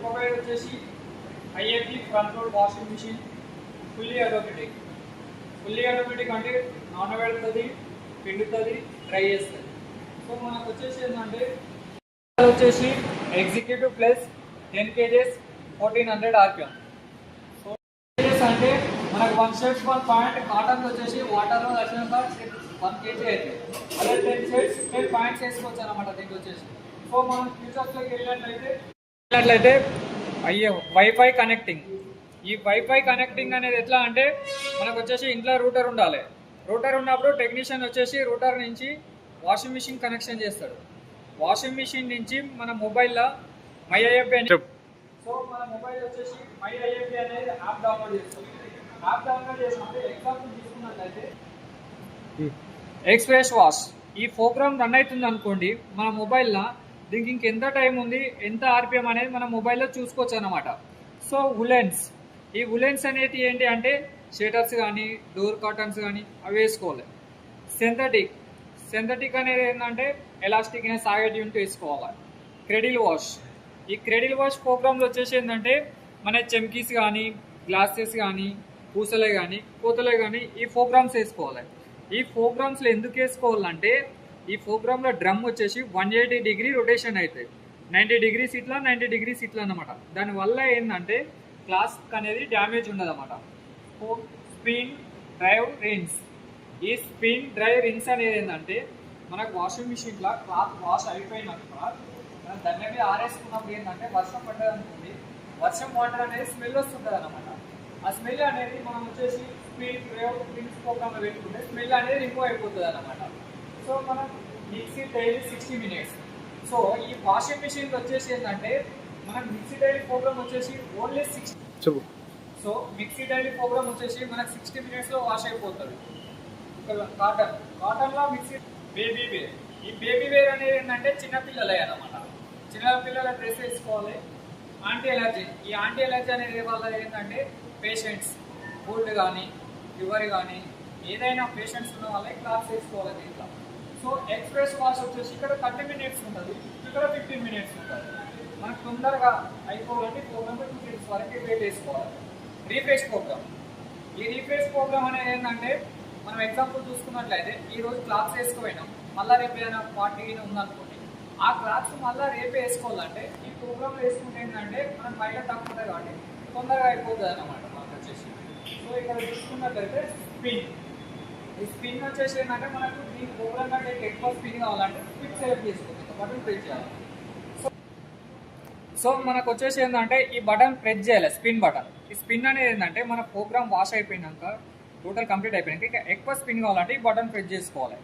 ఇంకొకటి వచ్చేసి IFB front load washing machine fully automatic. Fully automatic అంటే నానబెడుతుంది, పిండుతుంది, డ్రై చేస్తుంది. సో మనకు వచ్చేసి ఏంటంటే వచ్చేసి executive plus 10 kgs 1400 RPM. So అంటే మనకు 1 షర్ట్స్ 1 పాయింట్ కాటన్ వచ్చేసి వాటర్లో వచ్చినాక 1 kg అయితే అదే 10 షర్ట్స్ 10 పాయింట్స్ వేసుకోవచ్చు అనమాట దీనికి వచ్చేసి. సో మనం ఫ్యూచర్స్లోకి వెళ్ళినట్లయితే అయ్యే వైఫై కనెక్టింగ్. ఈ వైఫై కనెక్టింగ్ అనేది ఎట్లా అంటే మనకు వచ్చేసి ఇంట్లో రూటర్ ఉండాలి. రూటర్ ఉన్నప్పుడు టెక్నీషియన్ వచ్చేసి రూటర్ నుంచి వాషింగ్ మిషన్ కనెక్షన్ చేస్తాడు. వాషింగ్ మిషన్ నుంచి మన మొబైల్లో మై ఐఎఫ్బి అని, సో మన మొబైల్ వచ్చేసి మై ఐఎఫ్బి అనేది యాప్ డౌన్లోడ్ చేస్తాం. యాప్ డౌన్లోడ్ చేసినప్పుడు ఎగ్జాంపుల్ తీసుకున్నట్లయితే ఎక్స్ప్రెస్ వాష్ ఈ ప్రోగ్రామ్ రన్ అవుతుంది అనుకోండి మన మొబైల్లో, దీనికి ఇంకెంత టైం ఉంది, ఎంత ఆర్పిఎం అనేది మన మొబైల్లో చూసుకోవచ్చు అనమాట. సో ఉలెన్స్, ఈ ఉలెన్స్ అనేది ఏంటి అంటే షేటర్స్ కానీ డోర్ కాటన్స్ కానీ అవి వేసుకోవాలి. సింథటిక్ అనేది ఏంటంటే ఎలాస్టిక్ అనే సాగేటి ఉంటూ వేసుకోవాలి. క్రెడిల్ వాష్, ఈ క్రెడిల్ వాష్ ప్రోగ్రామ్లో వచ్చేసి ఏంటంటే మన చెమ్కీస్ కానీ గ్లాసెస్ కానీ పూసలే కానీ కోతలే కానీ ఈ ప్రోగ్రామ్స్ వేసుకోవాలి. ఈ ప్రోగ్రామ్స్లో ఎందుకు వేసుకోవాలంటే ఈ ప్రోగ్రాంలో డ్రమ్ వచ్చేసి 180 డిగ్రీ రొటేషన్ అవుతుంది. 90 degrees ఇట్లా 90 degrees ఇట్లా అనమాట. దానివల్ల ఏంటంటే క్లాస్ అనేది డ్యామేజ్ ఉండదు అనమాట. స్పిన్ డ్రైవ్ రిన్స్, ఈ స్పిన్ డ్రైవ్ రిన్స్ అనేది ఏంటంటే మనకు వాషింగ్ మిషన్లో క్లాత్ వాష్ అయిపోయినాక మనం దాని మీద ఆరేసుకున్నప్పుడు ఏంటంటే వర్షం పడ్డది అనుకోండి, వర్షం వాటర్ అనేది స్మెల్ వస్తుంటుంది అనమాట. ఆ స్మెల్ అనేది మనం వచ్చేసి స్పిన్ డ్రైవ్ రిన్స్ ప్రోగ్రామ్లో పెట్టుకుంటే స్మెల్ అనేది రిమూవ్ అయిపోతుంది అనమాట. సో మనం మిక్సీ డైలీ 60 minutes. సో ఈ వాషింగ్ మిషన్ వచ్చేసి ఏంటంటే మనకు మిక్సీ డైలీ ప్రోగ్రామ్ వచ్చేసి only 60. So mixed daily program వచ్చేసి మనకు 60 minutesలో వాష్ అయిపోతుంది. కాటన్లో మిక్సీ బేబీ వేర్, ఈ బేబీ వేర్ అనేది ఏంటంటే చిన్నపిల్లలే అనమాట. చిన్నపిల్లల డ్రెస్ వేసుకోవాలి. యాంటీ ఎలర్జీ, ఈ యాంటీ ఎలర్జీ అనేది వల్ల ఏంటంటే పేషెంట్స్ కోల్డ్ కానీ ఫీవర్ కానీ ఏదైనా పేషెంట్స్ ఉన్న వాళ్ళకి క్లాత్స్ వేసుకోవాలి దీంట్లో. సో ఎక్స్ప్రెస్ వాష్ వచ్చేసి ఇక్కడ 30 minutes ఉంటుంది, ఇక్కడ 15 minutes ఉంటుంది. మనకు తొందరగా అయిపోవాలంటే ప్రోగ్రామ్ 2 minutes వరకు వెయిట్ వేసుకోవాలి. రీఫ్రెష్ ప్రోగ్రామ్, ఈ రీఫ్రెష్ ప్రోగ్రామ్ అనేది ఏంటంటే మనం ఎగ్జాంపుల్ చూసుకున్నట్లయితే ఈరోజు క్లాత్స్ వేసుకోపోయినాం, మళ్ళీ రేపు ఏదైనా పార్టీ ఉందనుకోండి, ఆ క్లాత్స్ మళ్ళీ రేపే వేసుకోవాలంటే ఈ ప్రోగ్రామ్ వేసుకుంటే ఏంటంటే మనం బయట తక్కువ ఉంటుంది కాబట్టి తొందరగా అయిపోతుంది అన్నమాట మనకు వచ్చేసి. సో ఇక్కడ చూసుకున్నట్లయితే స్పిన్, ఈ స్పిన్ వచ్చేసి ఏంటంటే మనకు ఈ ప్రోగ్రామ్ కంటే ఎక్కువ స్పిన్ కావాలంటే స్పిన్ సెలెక్ట్ చేసుకోవాలి, బటన్ ప్రెస్ చేయాలి. సో మనకు వచ్చేసి ఏంటంటే ఈ బటన్ ప్రెస్ చేయాలి, స్పిన్ బటన్. ఈ స్పిన్ అనేది ఏంటంటే మన ప్రోగ్రామ్ వాష్ అయిపోయినాక టోటల్ కంప్లీట్ అయిపోయినాక ఇంకా ఎక్కువ స్పిన్ కావాలంటే ఈ బటన్ ప్రెస్ చేసుకోవాలి.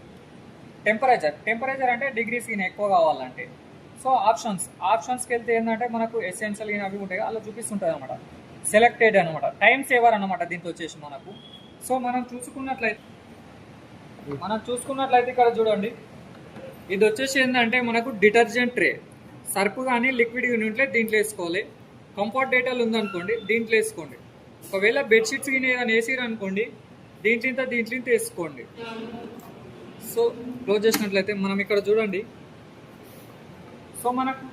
టెంపరేచర్ అంటే డిగ్రీస్ ఎక్కువ కావాలంటే. సో ఆప్షన్స్కి వెళ్తే ఏంటంటే మనకు ఎసెన్షియల్ అవి ఉంటాయి, అలా చూపిస్తుంటుంది అనమాట. సెలెక్టెడ్ అనమాట, టైం సేవర్ అనమాట దీంతో వచ్చేసి మనకు. సో మనం చూసుకున్నట్లయితే ఇక్కడ చూడండి, ఇది వచ్చేసి ఏంటంటే మనకు డిటర్జెంట్ ట్రే. సర్ఫ్ కానీ లిక్విడ్ కానీ ఉంటే దీంట్లో వేసుకోవాలి. కంఫర్ట్ డేటాలు ఉందనుకోండి దీంట్లో వేసుకోండి. ఒకవేళ బెడ్షీట్స్ కానీ ఏదైనా వేసిరు అనుకోండి దీంట్లో వేసుకోండి. సో క్లోజ్ చేసినట్లయితే మనం ఇక్కడ చూడండి. సో మనకు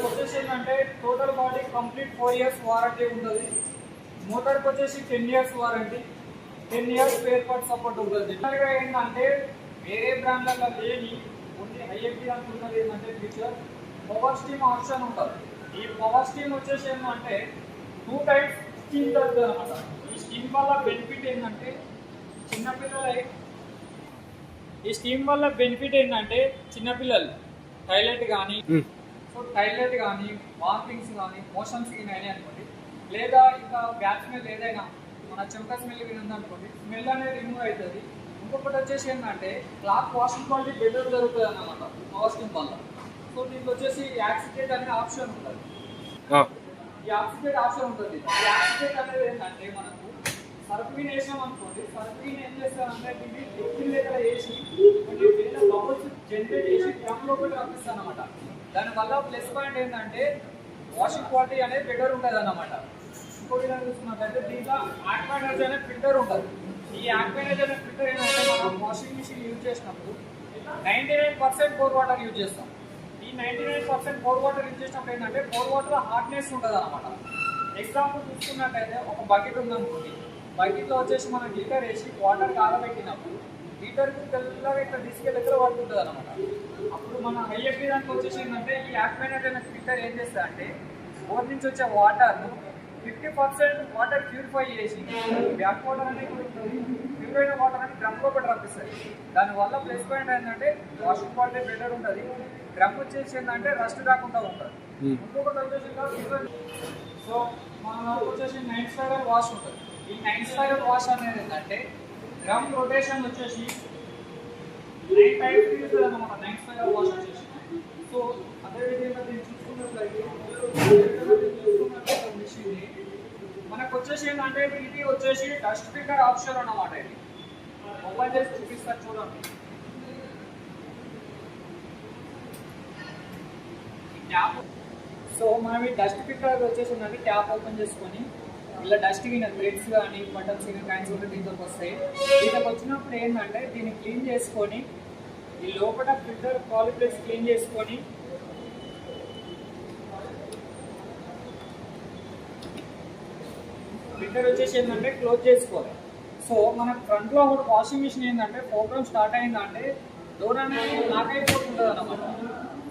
వచ్చేసి ఏంటంటే total body complete 4 years warranty ఉంటుంది. మోటార్కి వచ్చేసి 10 years warranty, 10 years spare part support ఉంటుంది. ఏంటంటే వేరే బ్రాండ్లలో లేని ఓన్లీ ఐఎఫ్బి అనుకున్నది ఏంటంటే ఫీచర్ పవర్ స్టీమ్ ఆప్షన్ ఉంటుంది. ఈ పవర్ స్టీమ్ వచ్చేసి ఏంటంటే 2 times స్టీమ్ దొరుకుతుంది అనమాట. ఈ స్టీమ్ వల్ల బెనిఫిట్ ఏంటంటే చిన్నపిల్లలు టాయిలెట్ కానీ వామిటింగ్స్ కానీ మోషన్స్ కానీ అనుకోండి, లేదా ఇంకా బ్యాక్ స్మెల్ ఏదైనా మన చెమట స్మెల్ కానీ ఉందనుకోండి, స్మెల్ అనేది రిమూవ్ అవుతుంది. ఇంకొకటి వచ్చేసి ఏంటంటే క్లాత్ వాషింగ్ క్వాలిటీ బెటర్ జరుగుతుంది అన్నమాట పవర్ స్టీమ్ వల్ల. సో దీనికి వచ్చేసి యాక్సిడెంట్ అనే ఆప్షన్ ఉంటుంది. ఈ యాక్సిడెంట్ ఆప్షన్ ఉంటుంది. ఈ యాక్సిడెంట్ అనేది ఏంటంటే మనకు సర్ఫీన్ వేసాం అనుకోండి, సర్ఫీన్ ఏం చేస్తారంటే దీన్ని లిక్విడ్ దగ్గర వేసి కొన్ని వేరే బబుల్స్ జనరేట్ చేసి డ్రమ్ లోపల రప్పిస్తాను అనమాట. దానివల్ల ప్లస్ పాయింట్ ఏంటంటే వాషింగ్ క్వాలిటీ అనేది బెటర్ ఉంటుంది అన్నమాట. ఇంకో విధంగా చూసుకున్నట్లయితే దీంట్లో ఆక్వానైజ్ అనే ఫిల్టర్ ఉంటుంది. ఈ ఆక్వానైజ్ అనే ఫిల్టర్ ఏంటంటే మనం వాషింగ్ మిషన్ యూజ్ చేసినప్పుడు 99% కోర్ వాటర్ యూజ్ చేస్తాం. ఈ ఈ 99% కోర్ వాటర్ యూజ్ చేసినప్పుడు ఏంటంటే కోర్ వాటర్ హార్డ్నెస్ ఉంటుంది అనమాట. ఎగ్జాంపుల్ చూసుకున్నట్టయితే ఒక బకెట్ ఉందనుకోండి, బకెట్లో వచ్చేసి మనం హీటర్ వేసి వాటర్ కాగబెట్టినప్పుడు హీటర్కి తెల్లగా ఇట్లా తీసుకెళ్ళి ఎక్కడ పడుతుంటుంది అనమాట. అప్పుడు మన హైఎఫ్పి దానికి వచ్చేసి ఏంటంటే ఈ యాక్మైనట్ అనే ఫిల్టర్ ఏం చేస్తుందంటే బోర్ నుంచి వచ్చే వాటర్ను 50% వాటర్ ప్యూరిఫై చేసి బ్యాక్ వాటర్ అనేది ప్యూరిఫై అయిన వాటర్ అనేది డ్రమ్ లోపల రప్పిస్తుంది. దానివల్ల ప్లస్ పాయింట్ ఏంటంటే వాషింగ్ క్వాలిటీ బెటర్ ఉంటుంది. డ్రమ్ వచ్చేసి ఏంటంటే రస్ట్ రాకుండా ఉంటుంది. ఇంకొకటి వచ్చేసి సో మన వచ్చేసి 9 స్పైరల్ వాష్ ఉంటుంది. ఈ 9 స్పైరల్ వాష్ అనేది ఏంటంటే డ్రమ్ రొటేషన్ వచ్చేసి 9 టైమ్స్ యూజ్ అన్నమాట. 9 స్పైరల్ వాష్ వచ్చేసి సో అదేవిధంగా దీన్ని చూసుకున్నట్లయితే మిషన్ మనకు వచ్చేసి ఏంటంటే ఇది వచ్చేసి డస్ట్ పికర్ ఆప్షన్ అన్నమాట. ఇది ఓపెన్ చేసి చూపిస్తారు చూడండి. ట్యాప్ సో మనం ఈ డస్ట్ పికర్ వచ్చేసి ఏంటంటే ట్యాప్ ఓపెన్ చేసుకొని ఇలా డస్ట్ కింద థ్రెడ్స్ కానీ బటన్స్ కానీ కాయిన్స్ కూడా దీంట్లోకి వస్తాయి. దీంట్లోకి వచ్చినప్పుడు ఏంటంటే దీన్ని క్లీన్ చేసుకొని ఈ లోపల ఫిల్టర్ క్వాలిటీస్ క్లీన్ చేసుకొని ఫిల్టర్ వచ్చేసి ఏంటంటే క్లోజ్ చేసుకోవాలి. సో మన ఫ్రంట్లో కూడా వాషింగ్ మిషన్ ఏంటంటే ప్రోగ్రామ్ స్టార్ట్ అయిందంటే డోర్ అనేది లాక్ అయిపోతుంటుంది అన్నమాట.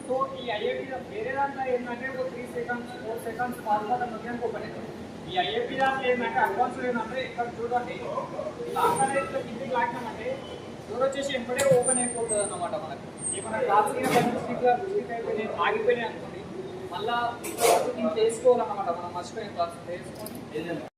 సో ఈ ఐఏపీ వేరే దాంట్లో ఏంటంటే ఒక 3 సెకండ్స్ 4 సెకండ్స్ తర్వాత మధ్యాహ్నం ఓపెన్ అవుతుంది. ఈ ఐఏపీ దాంట్లో ఏంటంటే అడ్వాన్స్ ఏంటంటే ఇక్కడ చూడండి లాక్ అనేది కిందికి లాక్నామంటే డోర్ వచ్చేసి ఎంపడే ఓపెన్ అయిపోతుంది అన్నమాట. మనకి ఏమైనా క్లాస్ అయిపోయినాయి ఆగిపోయినాయి అనుకోండి మళ్ళీ చేసుకోవాలన్నమాట. మనం మర్చిపోయిన క్లాస్ చేసుకొని